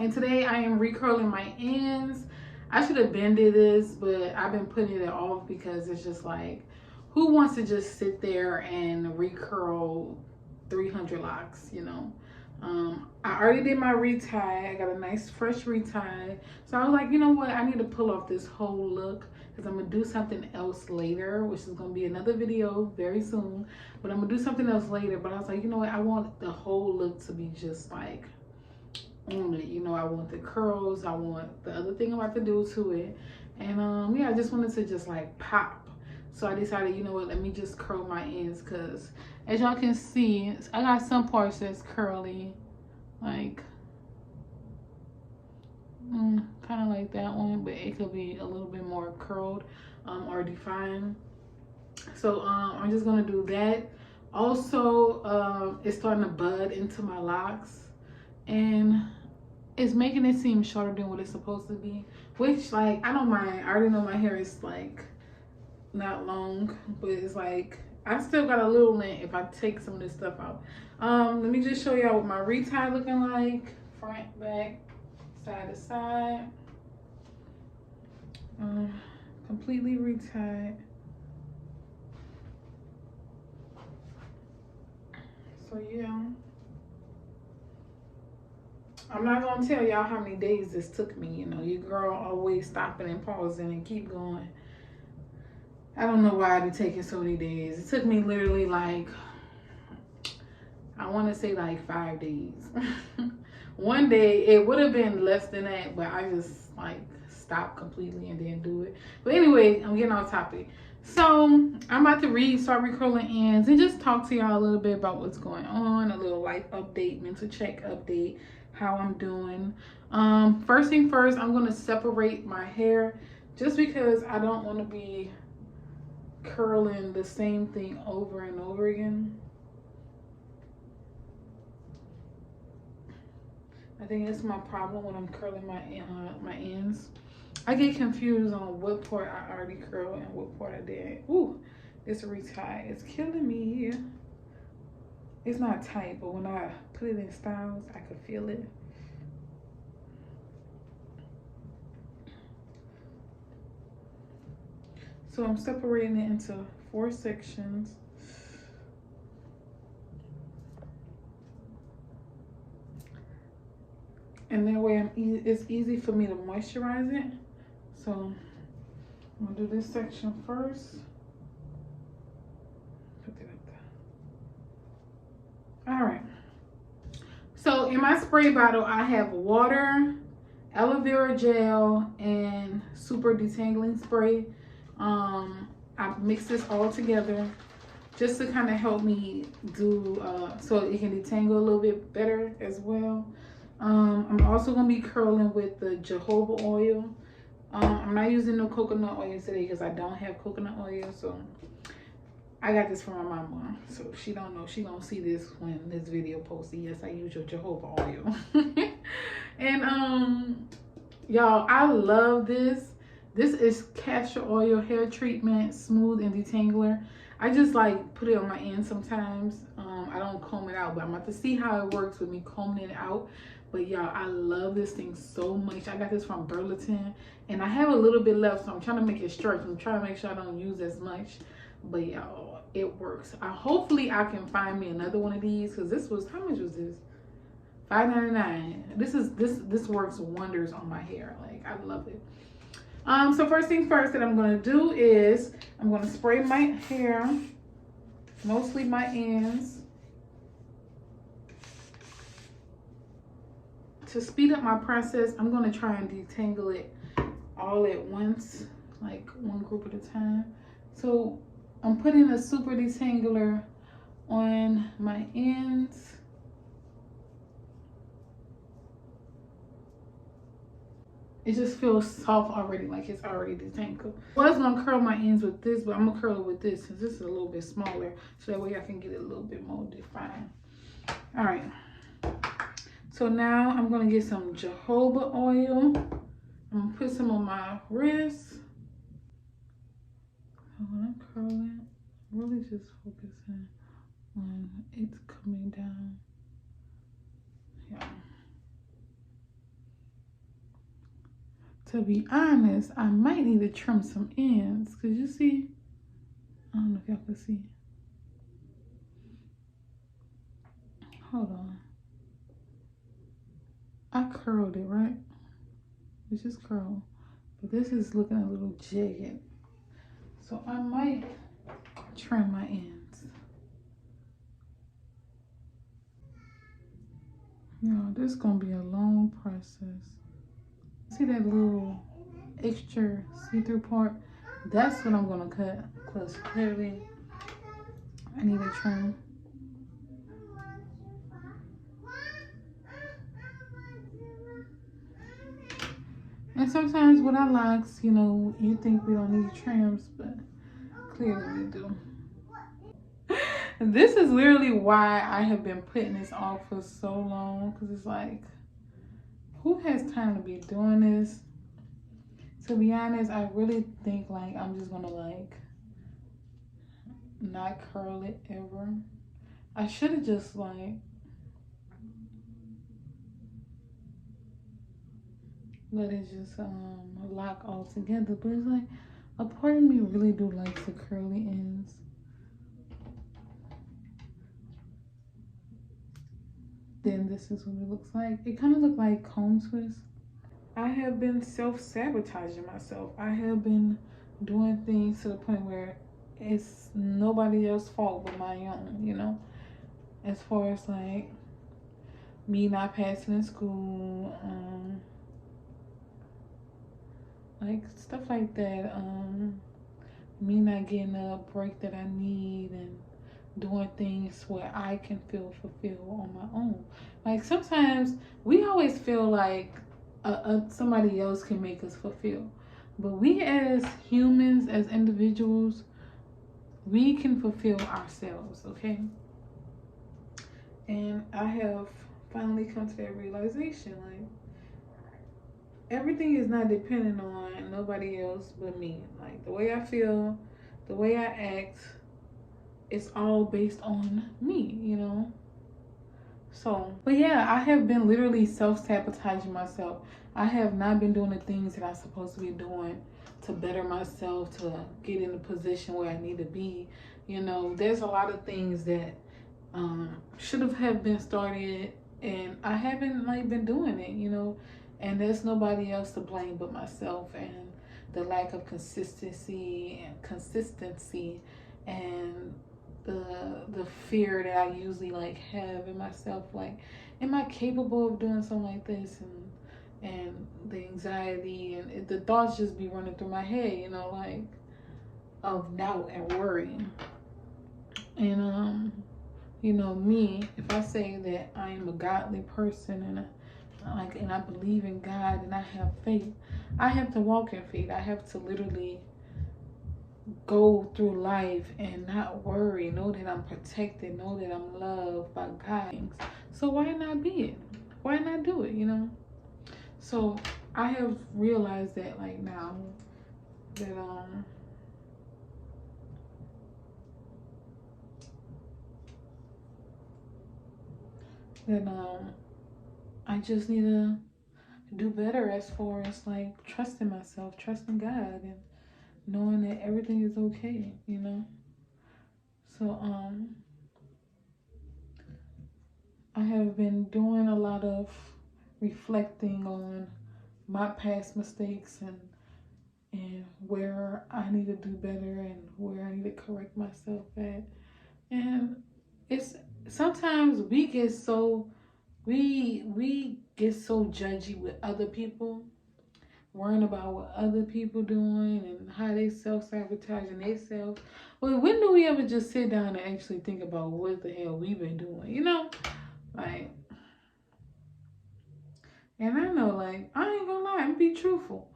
and today I am recurling my ends. I should have been did this, but I've been putting it off because it's just like, who wants to just sit there and recurl 300 locks, you know? I already did my retie. I got a nice fresh retie. So I was like, you know what? I need to pull off this whole look because I'm going to do something else later, which is going to be another video very soon. But I'm going to do something else later. But I was like, you know what? I want the whole look to be just like on it. You know, I want the curls. I want the other thing I'm about to do to it. And yeah, I just wanted to just like pop. So I decided, you know what? Let me just curl my ends because as y'all can see, I got some parts that's curly, like kind of like that one, but it could be a little bit more curled or defined. So I'm just gonna do that. Also, it's starting to bud into my locks, and it's making it seem shorter than what it's supposed to be. Which, like, I don't mind. I already know my hair is like not long, but it's like I still got a little length if I take some of this stuff out. Let me just show y'all what my retie looking like. Front, back, side to side. Completely retied. So yeah. I'm not gonna tell y'all how many days this took me. You know, your girl always stopping and pausing and keep going. I don't know why it be taking so many days. It took me literally like, I want to say like 5 days. One day it would have been less than that, but I just like stopped completely and didn't do it. But anyway, I'm getting off topic. So I'm about to start recurling ends and just talk to y'all a little bit about what's going on, a little life update, mental check update, how I'm doing. First thing first, I'm going to separate my hair just because I don't want to be curling the same thing over and over again. I think it's my problem when I'm curling my ends. I get confused on what part I already curled and what part I didn't. Ooh, this retie is killing me. It's not tight, but when I put it in styles, I could feel it. So I'm separating it into 4 sections. And that way it's easy for me to moisturize it. So I'm gonna do this section first. Put that up there. All right. So in my spray bottle, I have water, aloe vera gel, and super detangling spray. I mix this all together just to kind of help me do so it can detangle a little bit better as well. I'm also gonna be curling with the jojoba oil. I'm not using no coconut oil today because I don't have coconut oil. So I got this from my mama, so she don't know. She gonna see this when this video posted. Yes, I use your jojoba oil. And y'all, I love this. This is castor oil hair treatment, smooth and detangler. I just like put it on my end sometimes. I don't comb it out, but I'm about to see how it works with me combing it out. But y'all, I love this thing so much. I got this from Burlington, and I have a little bit left, so I'm trying to make it stretch. I'm trying to make sure I don't use as much. But y'all, it works. Hopefully I can find me another one of these, because this was, how much was this? $5.99. This works wonders on my hair. Like, I love it. So first thing first that I'm going to do is I'm going to spray my hair, mostly my ends, to speed up my process. I'm going to try and detangle it all at once, like one group at a time. So I'm putting a super detangler on my ends. It just feels soft already, like it's already detangled. I was gonna curl my ends with this, but I'm gonna curl it with this since this is a little bit smaller, so that way I can get it a little bit more defined. All right. So now I'm gonna get some jojoba oil. I'm gonna put some on my wrist. So when I'm curling, really just focusing on it's coming down. Yeah. To be honest, I might need to trim some ends. Cause you see, I don't know if y'all can see. Hold on. I curled it, right? It's just curled. But this is looking a little jagged. So I might trim my ends. This is gonna be a long process. See that little extra see-through part? That's what I'm gonna cut, because clearly I need a trim. And sometimes with our locks, you think we don't need trims, but clearly we do. This is literally why I have been putting this off for so long, because it's like, who has time to be doing this? To be honest, I really think like I'm just gonna like not curl it ever. I should have just like let it just lock all together, but it's like a part of me really do like the curly ends. Then this is what it looks like. It kind of look like cone twist. I have been self-sabotaging myself. I have been doing things to the point where it's nobody else's fault but my own, as far as like me not passing in school, like stuff like that, me not getting a break that I need, and doing things where I can feel fulfilled on my own. Like sometimes we always feel like somebody else can make us fulfilled, but we as humans, as individuals, we can fulfill ourselves, okay? And I have finally come to that realization, like everything is not dependent on nobody else but me. Like the way I feel, the way I act, it's all based on me. So, but yeah, I have been literally self-sabotaging myself. I have not been doing the things that I'm supposed to be doing to better myself, to get in the position where I need to be. There's a lot of things that should have been started, and I haven't like been doing it, and there's nobody else to blame but myself, and the lack of consistency and the fear that I usually like have in myself, like, am I capable of doing something like this? And the anxiety and the thoughts just be running through my head, like of doubt and worry. And me, if I say that I am a godly person, and I believe in God and I have faith, I have to walk in faith. I have to literally go through life and not worry, know that I'm protected, know that I'm loved by God. So why not be it? Why not do it, So I have realized that like now that I just need to do better as far as like trusting myself, trusting God, and knowing that everything is okay, So I have been doing a lot of reflecting on my past mistakes and where I need to do better and where I need to correct myself at. And it's sometimes we get so judgy with other people, worrying about what other people doing and how they self-sabotaging themselves. Well, when do we ever just sit down and actually think about what the hell we've been doing, Like, and I know, like, I ain't gonna lie, I'm be truthful.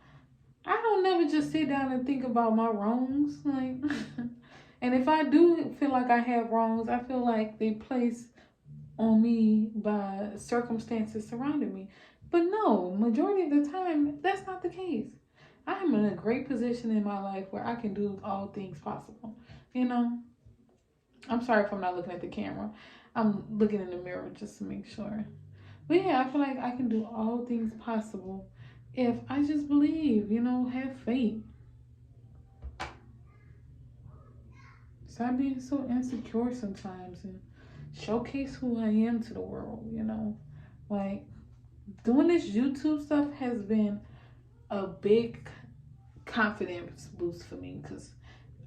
I don't never just sit down and think about my wrongs, like, and if I do feel like I have wrongs, I feel like they place on me by circumstances surrounding me. But no, majority of the time, that's not the case. I am in a great position in my life where I can do all things possible. I'm sorry if I'm not looking at the camera. I'm looking in the mirror just to make sure. But yeah, I feel like I can do all things possible if I just believe. have faith. Stop being so insecure sometimes and showcase who I am to the world. Like, doing this YouTube stuff has been a big confidence boost for me because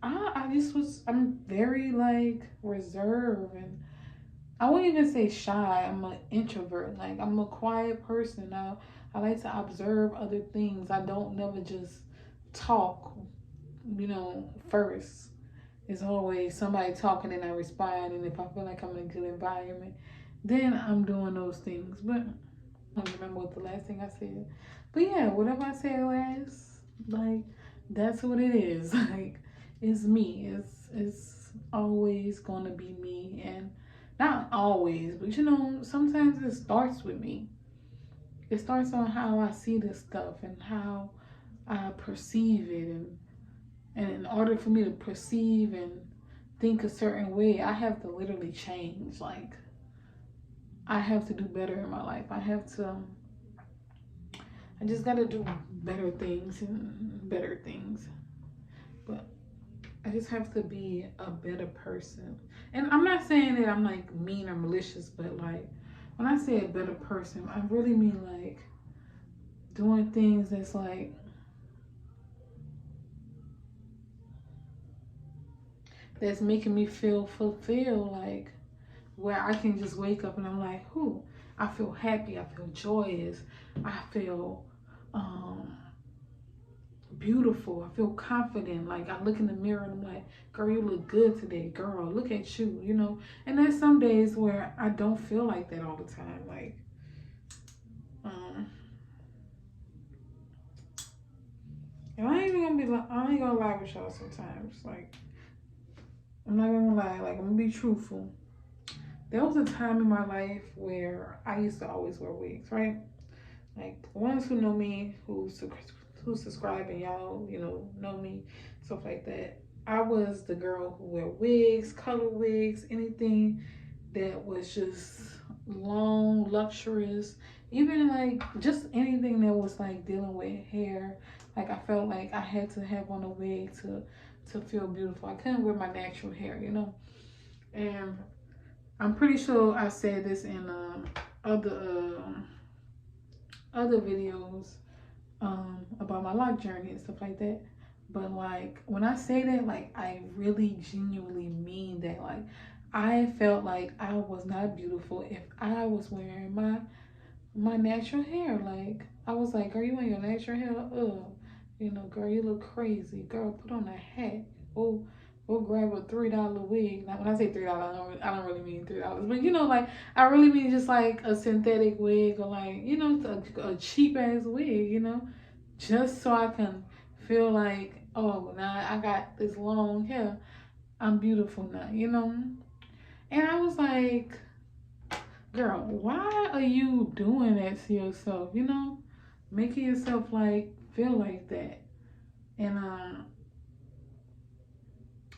I'm very like reserved, and I wouldn't even say shy. I'm an introvert. Like, I'm a quiet person. I like to observe other things. I don't never just talk, first. It's always somebody talking and I respond. And if I feel like I'm in a good environment, then I'm doing those things. But I don't remember what the last thing I said. But yeah, whatever I said last, like, that's what it is. Like, it's me. It's always gonna be me, and not always, but sometimes it starts with me. It starts on how I see this stuff and how I perceive it, and in order for me to perceive and think a certain way, I have to literally change. Like, I have to do better in my life. I just gotta do better things and better things. But I just have to be a better person. And I'm not saying that I'm like mean or malicious, but like when I say a better person, I really mean like doing things that's making me feel fulfilled, like where I can just wake up and I'm like, whoo, I feel happy, I feel joyous, I feel beautiful, I feel confident. Like, I look in the mirror and I'm like, girl, you look good today, girl, look at you. And there's some days where I don't feel like that all the time. Like, and I ain't gonna lie with y'all sometimes. Like, I'm not gonna lie, like, I'm gonna be truthful. There was a time in my life where I used to always wear wigs, right? Like, the ones who know me, who subscribe and y'all, know me, stuff like that. I was the girl who wear wigs, color wigs, anything that was just long, luxurious, even like just anything that was like dealing with hair. Like, I felt like I had to have on a wig to feel beautiful. I couldn't wear my natural hair. And I'm pretty sure I said this in other videos about my lock journey and stuff like that. But like, when I say that, like, I really genuinely mean that. Like, I felt like I was not beautiful if I was wearing my natural hair. Like, I was like, girl, you want your natural hair? Girl, you look crazy. Girl, put on a hat. Oh, go grab a $3 wig. Now, when I say $3, I don't really mean $3, but like, I really mean just like a synthetic wig, or like, a cheap ass wig, just so I can feel like, oh, now I got this long hair, I'm beautiful now. And I was like, girl, why are you doing that to yourself? Making yourself like feel like that. And I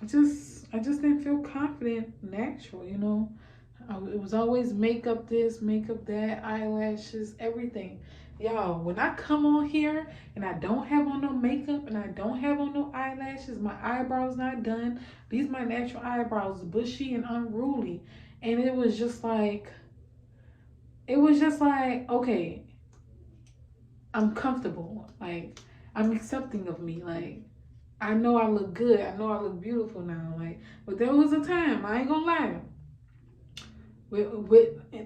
just didn't feel confident natural. It was always makeup this, makeup that, eyelashes, everything. Y'all, when I come on here and I don't have on no makeup and I don't have on no eyelashes, my eyebrows not done. These my natural eyebrows, bushy and unruly. And it was just like, okay, I'm comfortable. Like, I'm accepting of me. Like, I know I look good. I know I look beautiful now. Like, but there was a time, I ain't gonna lie,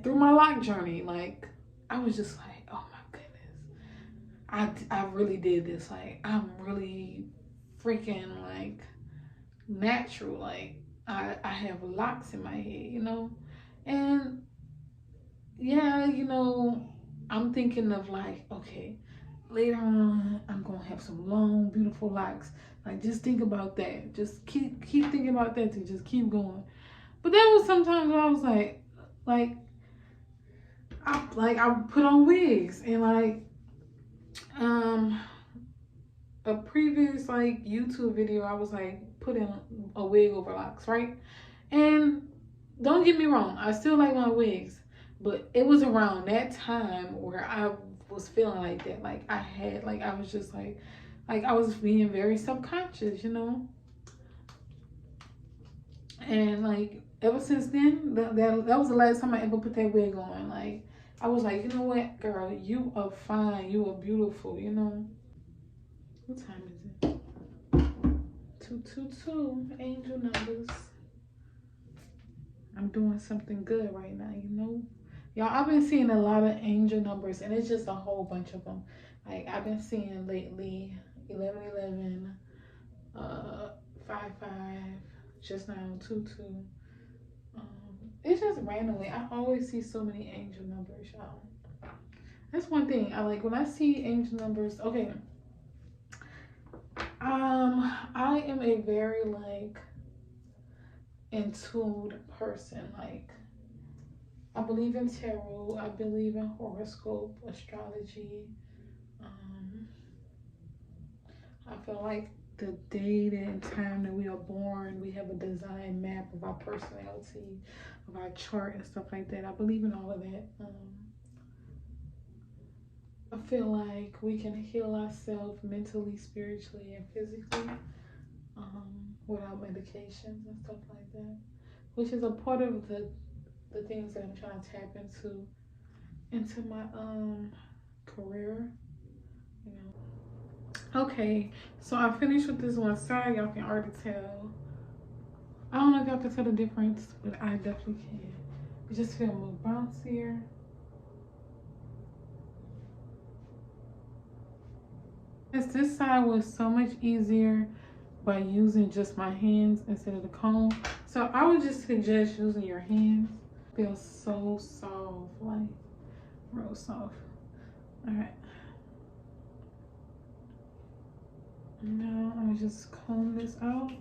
through my lock journey, like, I was just like, oh my goodness, I really did this. Like, I'm really freaking like natural. Like, I have locks in my head, and yeah, I'm thinking of like, okay, later on, I'm gonna have some long, beautiful locks. Like, just think about that. Just keep thinking about that to just keep going. But there was sometimes where I was like I put on wigs, and like a previous like YouTube video, I was like putting a wig over locks, right? And don't get me wrong, I still like my wigs, but it was around that time where I was feeling like that. Like, I was just like Like I was being very subconscious, you know. And like ever since then, that was the last time I ever put that wig on. Like I was like, you know what, girl, you are fine, you are beautiful, you know. What time is it? 222, angel numbers. I'm doing something good right now, you know. Y'all, I've been seeing a lot of angel numbers, and it's just a whole bunch of them. Like I've been seeing lately, 1111, 55, just now 22. It's just randomly. I always see so many angel numbers, y'all. That's one thing I like when I see angel numbers. Okay, I am a very like in tuned person. Like I believe in tarot. I believe in horoscope, astrology. Um, I feel like the date and time that we are born, we have a design map of our personality, of our chart and stuff like that. I believe in all of that. I feel like we can heal ourselves mentally, spiritually, and physically without medications and stuff like that, which is a part of the things that I'm trying to tap into my career, you know. Okay, so I finished with this one side. Y'all can already tell. I don't know if y'all can tell the difference, but I definitely can. It just feel more bouncier. This side was so much easier by using just my hands instead of the comb. So I would just suggest using your hands. It feels so soft, like real soft. All right. Now I'm gonna just comb this out.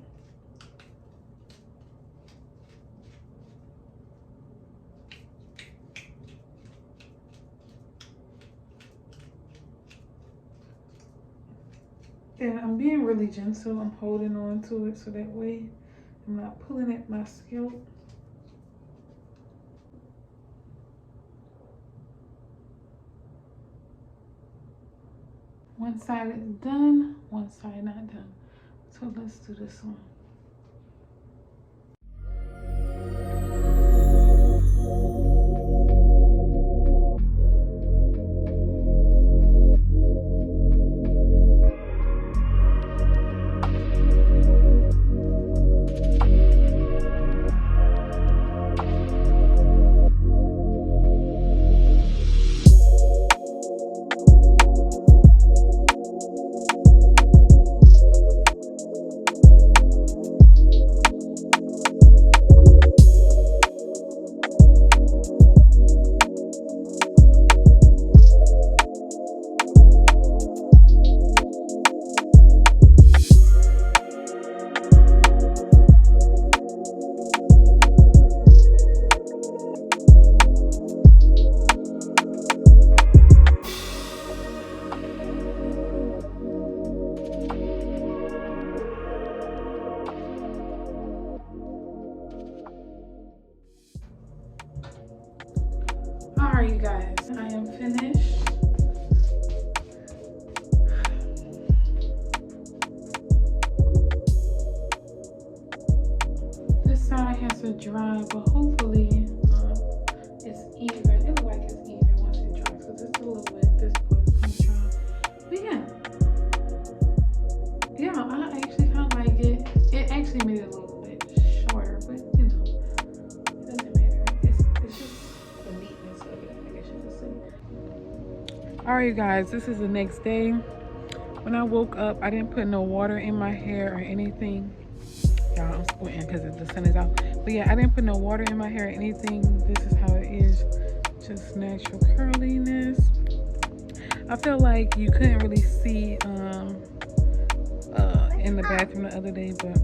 And I'm being really gentle. I'm holding on to it so that way I'm not pulling at my scalp. One side is done, one side not done. So let's do this one. Alright, you guys, I am finished. This side has to dry, but hopefully it's even. It looks like it's even once it dries, because it's a little wet. This part is gonna dry. But yeah, I actually kind of like it. It actually made it a little bit shorter, but you know, it doesn't matter. It's just the neatness of it, I guess you could say. Alright, you guys, this is the next day. When I woke up, I didn't put no water in my hair or anything. Y'all, I'm squinting because the sun is out. But yeah, I didn't put no water in my hair or anything. This is how it is. Just natural curliness. I feel like you couldn't really see in the bathroom the other day, but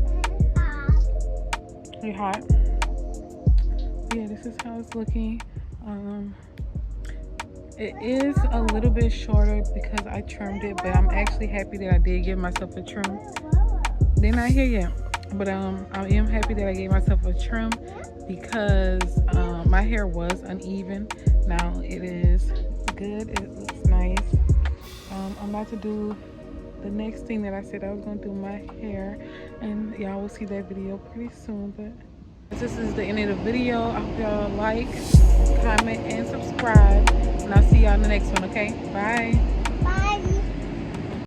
you're hot. Yeah, this is how it's looking. It is a little bit shorter because I trimmed it, but I'm actually happy that I did give myself a trim. They're not here yet, but I am happy that I gave myself a trim because my hair was uneven. Now it is good. It looks nice. I'm about to do the next thing that I said I was gonna do my hair, and y'all will see that video pretty soon. But this is the end of the video. I hope y'all like, comment, and subscribe, and I'll see y'all in the next one. Okay, bye.